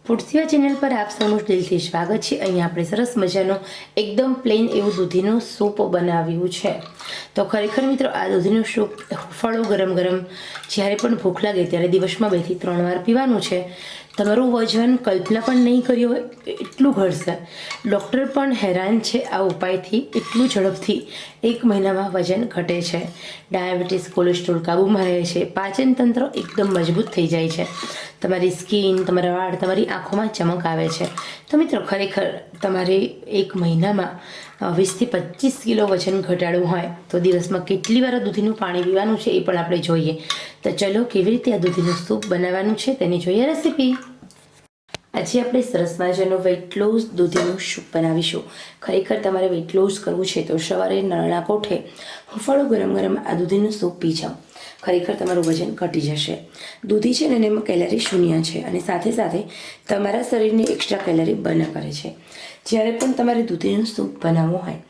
Food સેવા channel પર આપ સૌનું દિલથી સ્વાગત છે। અહીંયા આપણે સરસ મજાનો એકદમ પ્લેન એવું દૂધીનું સૂપ બનાવ્યું છે। તો ખરેખર મિત્રો આ દૂધીનું સૂપ ફળો ગરમ ગરમ જ્યારે પણ ભૂખ લાગે ત્યારે દિવસમાં 2 થી 3 વાર પીવાનું છે। તમારું વજન કલ્પના પણ નહીં કર્યું હોય એટલું ઘટશે। ડૉક્ટર પણ હેરાન છે આ ઉપાયથી, એટલું ઝડપથી 1 મહિનામાં વજન ઘટે છે। ડાયાબિટીસ, કોલેસ્ટ્રોલ કાબૂમાં રહે છે, પાચન તંત્ર એકદમ મજબૂત થઈ જાય છે, તમારી સ્કિન, તમારા વાળ, તમારી આંખોમાં ચમક આવે છે। તો મિત્રો ખરેખર તમારે 1 મહિનામાં 20 થી 25 કિલો વજન ઘટાડવું હોય તો દિવસમાં કેટલી વાર દૂધીનું પાણી પીવાનું છે એ પણ આપણે જોઈએ। તો ચલો કેવી રીતે આ દૂધીનું સૂપ બનાવવાનું છે તેની જોઈએ રેસીપી। આજે આપણે સરસ મજાનું વેઇટ લોસ દૂધીનું સૂપ બનાવીશું। ખરેખર તમારે વેઇટ લોસ કરવું છે તો સવારે નરણા કોઠે હુંફાળું ગરમ ગરમ આ દૂધીનું સૂપ પી જાઓ, ખરેખર તમારું વજન ઘટી જશે। દૂધી છે ને એમાં કેલરી શૂન્ય છે અને સાથે સાથે તમારા શરીરની એક્સ્ટ્રા કેલરી બર્ન કરે છે। જ્યારે પણ તમારે દૂધીનું સૂપ બનાવવું હોય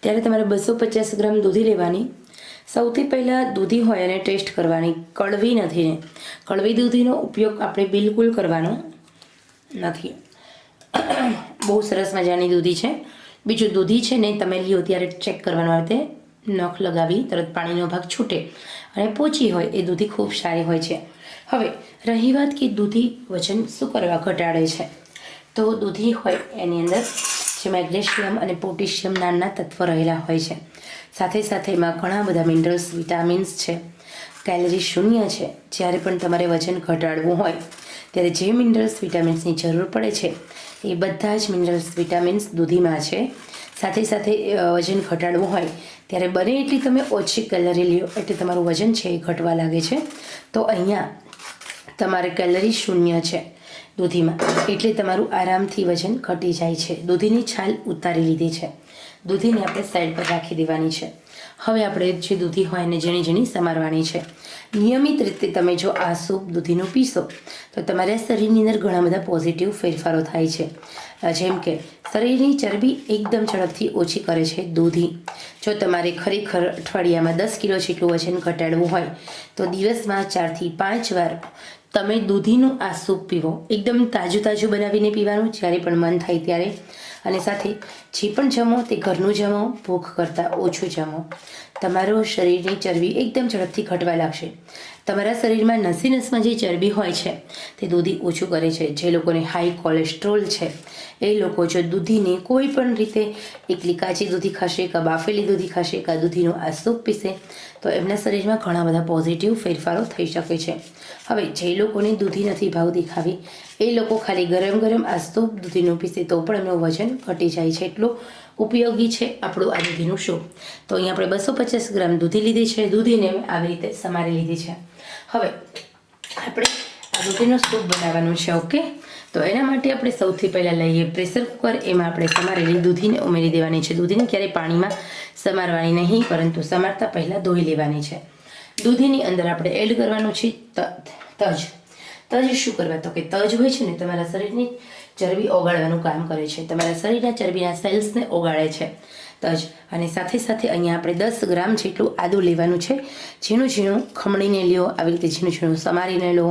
ત્યારે તમારે 250 ગ્રામ દૂધી લેવાની। સૌથી પહેલાં દૂધી હોય અને ટેસ્ટ કરવાની, કડવી નથી ને, કડવી દૂધીનો ઉપયોગ આપણે બિલકુલ કરવાનો નથી। બહુ સરસ મજાની દૂધી છે। બીજું દૂધી છે ને તમે લ્યો ત્યારે ચેક કરવાનું આવે તે નખ લગાવી તરત પાણીનો ભાગ છૂટે અને પોચી હોય એ દૂધી ખૂબ સારી હોય છે। હવે રહી વાત કે દૂધી વજન શું કરવા ઘટાડે છે, તો દૂધી હોય એની અંદર જે મેગ્નેશિયમ અને પોટેશિયમ નાના તત્વ રહેલા હોય છે, સાથે સાથે એમાં ઘણા બધા મિનરલ્સ, વિટામિન્સ છે, કેલરી શૂન્ય છે। જ્યારે પણ તમારે વજન ઘટાડવું હોય ત્યારે જે મિનરલ્સ, વિટામિન્સની જરૂર પડે છે એ બધા જ મિનરલ્સ, વિટામિન્સ દૂધીમાં છે। સાથે સાથે વજન ઘટાડવું હોય ત્યારે બને એટલી તમે ઓછી કેલરી લ્યો એટલે તમારું વજન છે એ ઘટવા લાગે છે। તો અહીંયા તમારે કેલરી શૂન્ય છે દૂધીમાં, એટલે તમારું આરામથી વજન ઘટી જાય છે। દૂધીની છાલ ઉતારી લીધી છે, દૂધીને આપણે સાઈડ પર રાખી દેવાની છે। હવે આપણે જે દૂધી હોય એને ઝીણી ઝીણી સમારવાની છે। નિયમિત રીતે તમે જો આ સૂપ દૂધીનું પીશો તો તમારા શરીરની અંદર ઘણા બધા પોઝિટિવ ફેરફારો થાય છે, જેમ કે શરીરની ચરબી એકદમ ઝડપથી ઓછી કરે છે દૂધી। જો તમારે ખરેખર અઠવાડિયામાં 10 કિલો જેટલું વજન ઘટાડવું હોય તો દિવસમાં 4 થી 5 વાર તમે દૂધીનું આ સૂપ પીવો। એકદમ તાજું તાજું બનાવીને પીવાનું જ્યારે પણ મન થાય ત્યારે, અને સાથે જે પણ જમો તે ઘરનું જમો, ભૂખ કરતાં ઓછું જમો। તમારો શરીરની ચરબી એકદમ ઝડપથી ઘટવા લાગશે। તમારા શરીરમાં નસી નસમાં જે ચરબી હોય છે તે દૂધી ઓછું કરે છે। જે લોકોને હાઈ કોલેસ્ટ્રોલ છે એ લોકો જો દૂધીને કોઈ પણ રીતે એકલી કાચી દૂધી ખાશે, કાં બાફેલી દૂધી ખાશે, કાં દૂધીનું આ સૂપ પીશે તો એમના શરીરમાં ઘણા બધા પોઝિટિવ ફેરફારો થઈ શકે છે। હવે જે લોકોને દૂધી નથી ભાવતી ખાવી એ લોકો ખાલી ગરમ ગરમ આ સૂપ દૂધીનું પીશે તો પણ એમનું વજન ઘટી જાય છે, એટલું ઉપયોગી છે આપણું આ દૂધીનું સૂપ। તો અહીંયા આપણે 250 ગ્રામ દૂધી લીધી છે, દૂધીને આવી રીતે સમારી લીધી છે। હવે આપણે આ દૂધીનું સૂપ બનાવવાનું છે, ઓકે। તો એના માટે આપણે સૌથી પહેલાં લઈએ પ્રેશર કુકર, એમાં આપણે સમારેલી દૂધીને ઉમેરી દેવાની છે। દૂધીને ક્યારેય પાણીમાં સમારવાની નહીં, પરંતુ સમારતા પહેલાં ધોઈ લેવાની છે। દૂધીની અંદર આપણે એડ કરવાનું છે તજ। તજ શું કરવા, તો કે તજ હોય છે ને તમારા શરીરની ચરબી ઓગાળવાનું કામ કરે છે, તમારા શરીરના ચરબીના સેલ્સને ઓગાળે છે તજ। અને સાથે સાથે અહીંયા આપણે 10 ગ્રામ જેટલું આદું લેવાનું છે, ઝીણું ઝીણું ખમણીને લ્યો, આવી રીતે ઝીણું ઝીણું સમારીને લો।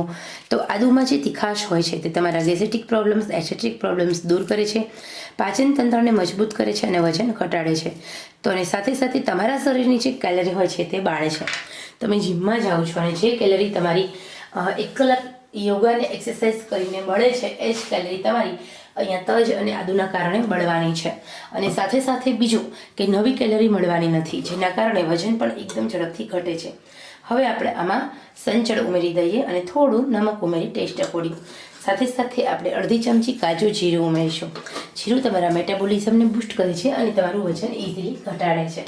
તો આદુમાં જે તીખાશ હોય છે તે તમારા ગેસ્ટ્રિક પ્રોબ્લેમ્સ, એસિડિક પ્રોબ્લેમ્સ દૂર કરે છે, પાચન તંત્રને મજબૂત કરે છે અને વજન ઘટાડે છે। તો અને સાથે સાથે તમારા શરીરની જે કેલરી હોય છે તે બાળે છે। તમે જિમમાં જાઓ છો અને જે કેલરી તમારી 1 કલાક યોગા અને એક્સરસાઇઝ કરીને મળે છે એ જ કેલરી તમારી અહીંયા તજ અને આદુના કારણે મળવાની છે। અને સાથે સાથે બીજું કે નવી કેલરી મળવાની નથી, જેના કારણે વજન પણ એકદમ ઝડપથી ઘટે છે। હવે આપણે આમાં સંચળ ઉમેરી દઈએ અને થોડું નમક ઉમેરી ટેસ્ટ અકોર્ડિંગ। સાથે સાથે આપણે અડધી ચમચી કાજુ જીરું ઉમેરીશું। જીરું તમારા મેટાબોલિઝમને બૂસ્ટ કરે છે અને તમારું વજન ઇઝીલી ઘટાડે છે।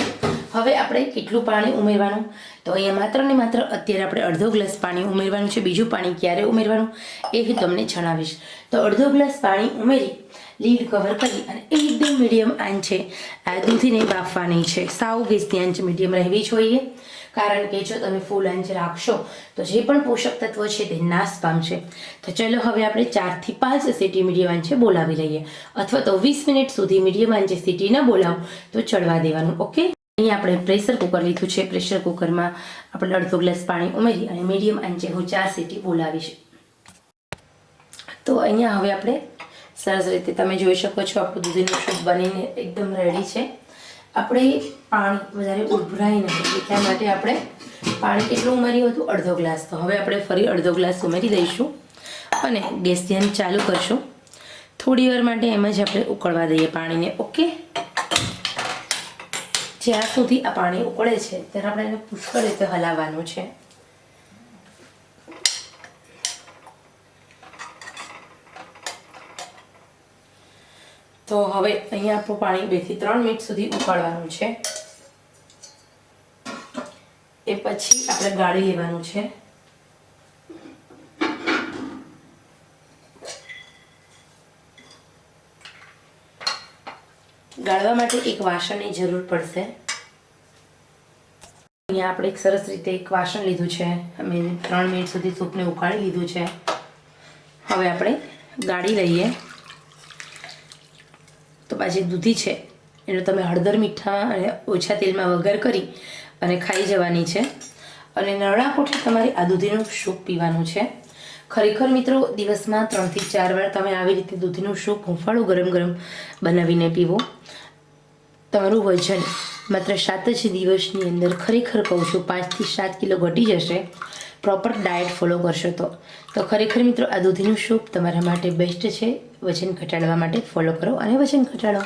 હવે આપણે કેટલું પાણી ઉમેરવાનું, તો અહીંયા માત્ર ને માત્ર અત્યારે આપણે અડધો ગ્લાસ પાણી ઉમેરવાનું છે। બીજું પાણી ક્યારે ઉમેરવાનું એ હું તમને જણાવીશ। તો અડધો ગ્લાસ પાણી ઉમેરી લીડ કવર કરી અને એકદમ મીડિયમ આંચે આ દૂધીને બાફવાની છે। સાવ ગેસની આંચ મીડિયમ રહેવી જોઈએ, કારણ કે જો તમે ફૂલ આંચ રાખશો તો જે પણ પોષક તત્વો છે તે નાશ પામશે। તો ચલો હવે આપણે 4 થી 5 સીટી મીડિયમ આંચે બોલાવી લઈએ, અથવા તો 20 મિનિટ સુધી મીડિયમ આંચે સીટી ન બોલાવો તો ચડવા દેવાનું, ઓકે। અહીં આપણે પ્રેશર કુકર લીધું છે। પ્રેશર કુકરમાં આપણે અડધો ગ્લાસ પાણી ઉમેરી અને મીડિયમ આંચે હું 4 સીટી બોલાવીશ। તો અહીંયા હવે આપણે સરસ રીતે તમે જોઈ શકો છો આપણું દૂધીનું સૂપ બનીને એકદમ રેડી છે. આપણે પાણી વધારે ઉભરાય નહીં એટલા માટે આપણે પાણી કેટલું ઉમેર્યું હતું? અડધો ગ્લાસ. તો હવે આપણે ફરી અડધો ગ્લાસ ઉમેરી દઈશું અને ગેસ ધ્યાન ચાલુ કરશું. થોડી વાર માટે એમ જ આપણે ઉકળવા દઈએ પાણીને. ઓકે, જ્યાં સુધી આ પાણી ઉકળે છે ત્યારે આપણે એને પુષ્કળ રીતે હલાવવાનું છે. તો હવે અહીંયા આપણું પાણી 2 થી 3 મિનિટ સુધી ઉકળવાનું છે. એ પછી આપણે ગાળી લેવાનું છે. ગાળવા માટે એક વાસણની જરૂર પડશે. અહીંયા આપણે એક સરસ રીતે એક વાસણ લીધું છે. અમે 3 મિનિટ સુધી સૂપને ઉકાળી લીધું છે. હવે આપણે ગાળી લઈએ. તો પાછી દૂધી છે એનો તમે હળદર મીઠા અને ઓછા તેલમાં વઘાર કરી અને ખાઈ જવાની છે. અને નરણા કોઠે તમારે આ દૂધીનું સૂપ પીવાનું છે. ખરેખર મિત્રો દિવસમાં 3 થી 4 વાર તમે આવી રીતે દૂધીનું સૂપ હુંફાળું ગરમ ગરમ બનાવીને પીવો. તમારું વજન માત્ર 7 જ દિવસની અંદર, ખરેખર કહું છું, 5 થી 7 કિલો ઘટી જશે પ્રોપર ડાયટ ફોલો કરશો તો ખરેખર મિત્રો આ દૂધીનું સૂપ તમારા માટે બેસ્ટ છે. વજન ઘટાડવા માટે ફોલો કરો અને વજન ઘટાડો.